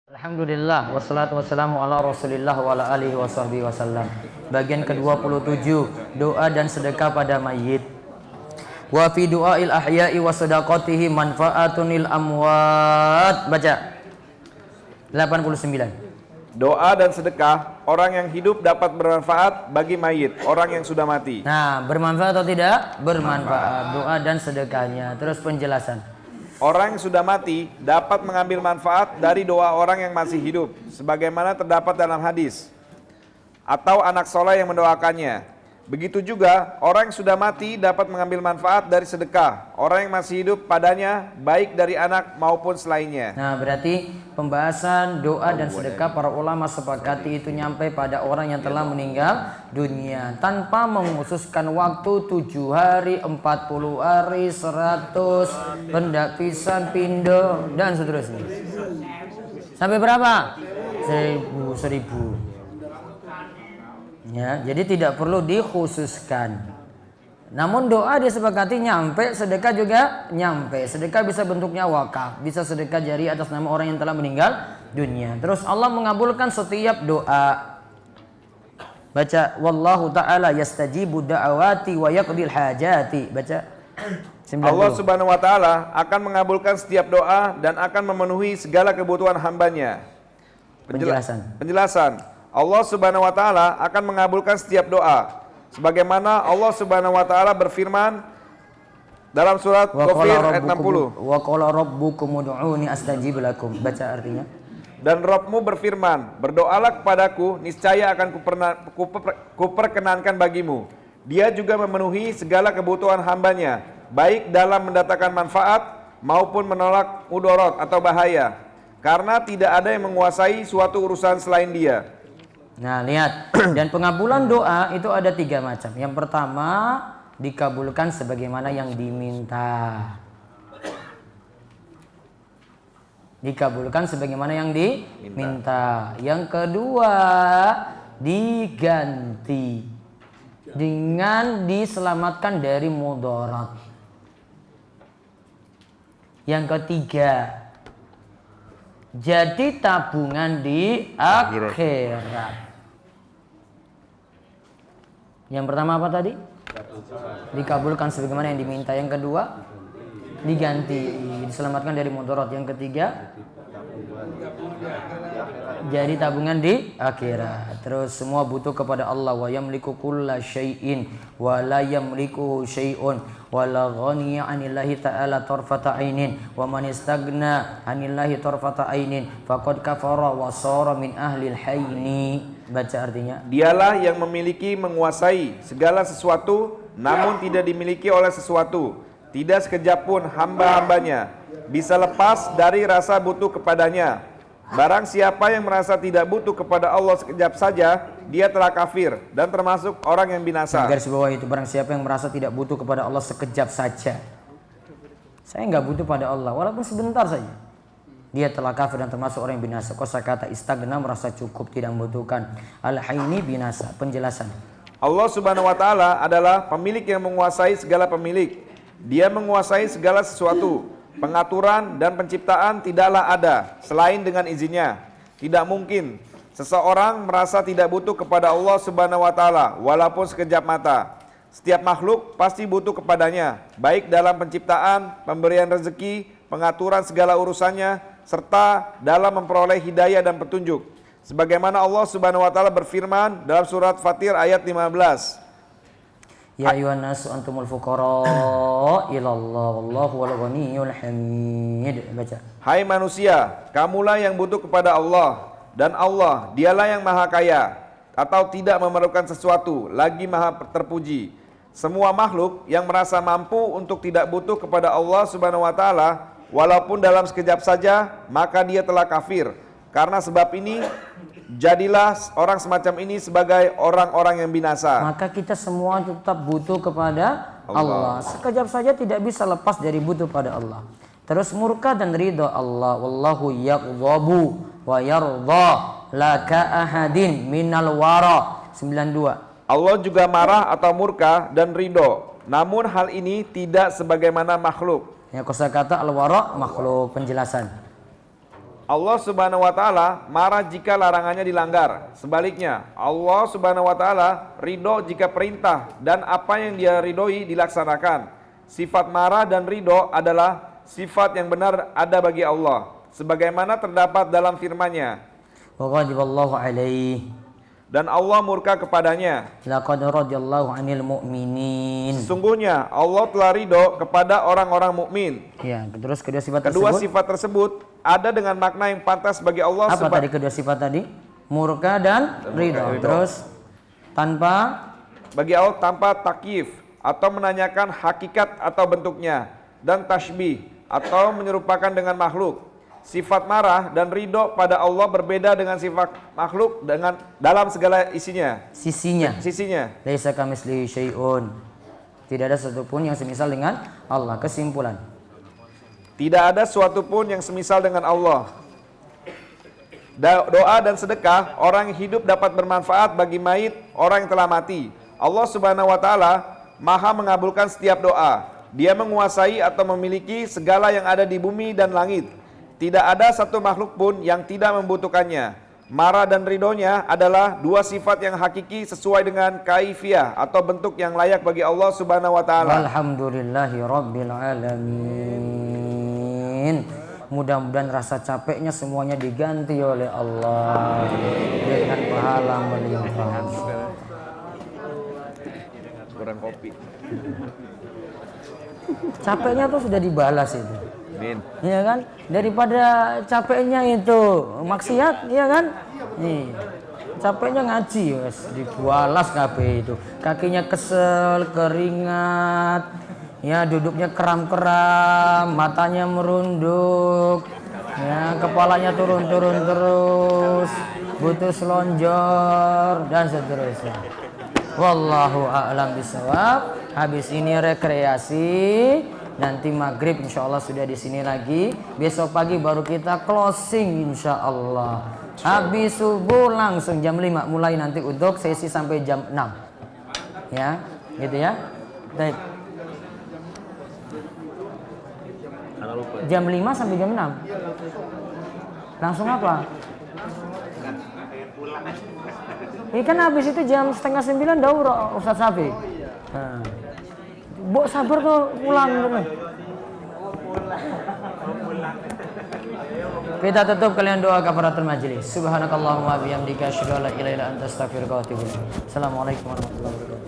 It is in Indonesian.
Alhamdulillah wassalatu wassalamu ala Rasulillah wa ala alihi washabbihi wasallam. Bagian ke-27, doa dan sedekah pada mayit. Wa fi du'ail ahya'i wa sadaqatihi manfa'atun lil amwat. Baca 89. Doa dan sedekah orang yang hidup dapat bermanfaat bagi mayit, orang yang sudah mati. Nah, bermanfaat atau tidak? Bermanfaat. Doa dan sedekahnya. Terus penjelasan. Orang yang sudah mati dapat mengambil manfaat dari doa orang yang masih hidup, sebagaimana terdapat dalam hadis, atau anak soleh yang mendoakannya. Begitu juga orang yang sudah mati dapat mengambil manfaat dari sedekah orang yang masih hidup padanya, baik dari anak maupun selainnya. Nah, berarti pembahasan doa dan sedekah para ulama sepakati itu nyampe pada orang yang telah meninggal dunia tanpa mengkhususkan waktu 7 hari, 40 hari, 100, pendak pisan, pindo dan seterusnya. Sampai berapa? 1000. Ya, jadi tidak perlu dikhususkan. Namun doa disepakati nyampe, sedekah juga nyampe. Sedekah bisa bentuknya wakaf, bisa sedekah jari atas nama orang yang telah meninggal dunia. Terus Allah mengabulkan setiap doa. Baca wallahu ta'ala yastajibu da'awati wa yaqdil hajati. Baca 90. Allah subhanahu wa ta'ala akan mengabulkan setiap doa dan akan memenuhi segala kebutuhan hambanya. Penjelasan. Allah subhanahu wa ta'ala akan mengabulkan setiap doa, sebagaimana Allah subhanahu wa ta'ala berfirman dalam surat Ghafir ayat 60. Wa qala rabbukum ud'uni astajib lakum. Baca artinya. Dan Rabbmu berfirman, berdoalah kepadaku, niscaya akan kuperkenankan bagimu. Dia juga memenuhi segala kebutuhan hambanya, baik dalam mendatangkan manfaat maupun menolak mudarat atau bahaya, karena tidak ada yang menguasai suatu urusan selain Dia. Nah, lihat. Dan pengabulan doa itu ada 3 macam. Yang pertama, dikabulkan sebagaimana yang diminta. Dikabulkan sebagaimana yang diminta. Yang kedua, diganti dengan diselamatkan dari mudarat. Yang ketiga, jadi tabungan di akhirat. Yang pertama apa tadi? Dikabulkan sebagaimana yang diminta. Yang kedua, diganti, diselamatkan dari mudarat. Yang ketiga, jadi tabungan di akhirat. Terus semua butuh kepada Allah. Wa yamliku kulla syai'in wa la yamliku syai'un wa la ghaniya 'anillahi ta'ala tarfata 'ainin wa man istaghna 'anillahi tarfata 'ainin faqad kafara wa sara min ahlil hayni. Baca artinya. Dialah yang memiliki, menguasai segala sesuatu, namun tidak dimiliki oleh sesuatu. Tidak sekejap pun hamba-hambanya bisa lepas dari rasa butuh kepadanya. Barang siapa yang merasa tidak butuh kepada Allah sekejap saja, dia telah kafir dan termasuk orang yang binasa. Garis bawah itu, barang siapa yang merasa tidak butuh kepada Allah sekejap saja. Saya nggak butuh pada Allah, walaupun sebentar saja. Dia telah kafir dan termasuk orang yang binasa. Kosakata istagna, merasa cukup, tidak membutuhkan. Al-hayni, binasa. Penjelasan. Allah subhanahu wa ta'ala adalah pemilik yang menguasai segala pemilik. Dia menguasai segala sesuatu. Pengaturan dan penciptaan tidaklah ada selain dengan izinnya. Tidak mungkin seseorang merasa tidak butuh kepada Allah subhanahu wa ta'ala walaupun sekejap mata. Setiap makhluk pasti butuh kepadanya, baik dalam penciptaan, pemberian rezeki, pengaturan segala urusannya, serta dalam memperoleh hidayah dan petunjuk. Sebagaimana Allah subhanahu wa ta'ala berfirman dalam surat Fatir ayat 15. Ya ayuhan nasu antumul fuqara ilallah wallahu wal ghaniyyul hamid. Baca. Hai manusia, kamulah yang butuh kepada Allah, dan Allah dialah yang maha kaya atau tidak memerlukan sesuatu, lagi maha terpuji. Semua makhluk yang merasa mampu untuk tidak butuh kepada Allah subhanahu wa ta'ala walaupun dalam sekejap saja, maka dia telah kafir. Karena sebab ini, jadilah orang semacam ini sebagai orang-orang yang binasa. Maka kita semua tetap butuh kepada Allah. Sekejap saja tidak bisa lepas dari butuh pada Allah. Terus murka dan ridha Allah. Wallahu yaghdhabu wa yardha la ka ahadin minal wara. 92. Allah juga marah atau murka dan ridho Namun hal ini tidak sebagaimana makhluk. Ya, kosakata al-wara makhluk, penjelasan. Allah Subhanahu wa taala marah jika larangannya dilanggar. Sebaliknya, Allah Subhanahu wa taala ridho jika perintah dan apa yang Dia ridhoi dilaksanakan. Sifat marah dan ridho adalah sifat yang benar ada bagi Allah, sebagaimana terdapat dalam firman-Nya. Wa ghadiballahu alaihi. Dan Allah murka kepadanya. Laqad radhiyallahu 'anil mu'minin. Sesungguhnya Allah telah ridho kepada orang-orang mukmin. Ya, terus kedua sifat Kedua tersebut. sifat tersebut ada dengan makna yang pantas bagi Allah. Apa tadi kedua sifat tadi? Murka dan ridho. Terus tanpa Bagi Allah tanpa takyif atau menanyakan hakikat atau bentuknya, dan tasbih atau menyerupakan dengan makhluk. Sifat marah dan ridho pada Allah berbeda dengan sifat makhluk dengan dalam segala isinya. Sisinya. Laisa kamitslihi syai'un. Tidak ada satupun yang semisal dengan Allah. Kesimpulan. Tidak ada suatu pun yang semisal dengan Allah. Doa dan sedekah orang yang hidup dapat bermanfaat bagi mayit orang yang telah mati. Allah Subhanahu wa taala Maha mengabulkan setiap doa. Dia menguasai atau memiliki segala yang ada di bumi dan langit. Tidak ada satu makhluk pun yang tidak membutuhkannya. Marah dan ridhonya adalah dua sifat yang hakiki sesuai dengan kaifiyah atau bentuk yang layak bagi Allah Subhanahu wa taala. Alhamdulillahi rabbil alamin. Mudah-mudahan rasa capeknya semuanya diganti oleh Allah dengan pahala melimpah. Kurang kopi. Capeknya tuh sudah dibalas itu. Amin. Iya kan? Daripada capeknya itu maksiat, iya kan? Nih. Capeknya ngaji, wes dibalas kabeh itu. Kakinya kesel, keringat, ya duduknya kram-kram, matanya merunduk, ya kepalanya turun-turun terus, butuh selonjor dan seterusnya. Wallahu a'lam bishawab. Habis ini rekreasi, nanti maghrib insya Allah sudah di sini lagi. Besok pagi baru kita closing insya Allah. Habis subuh langsung jam 5 mulai nanti untuk sesi sampai jam 6. Ya, gitu ya. Baik. Jam 5 sampai jam 6. Langsung apa? Ini kan habis itu jam 8:30 daurah Ustaz Safi. Nah. Bok sabar kok pulang teman. Kita tutup, kalian doa kafaratul majlis. Subhanakallahumma bihamdika asyhadu an la ilaha illa anta astaghfiruka wa atubu ilaik. Assalamualaikum warahmatullahi wabarakatuh.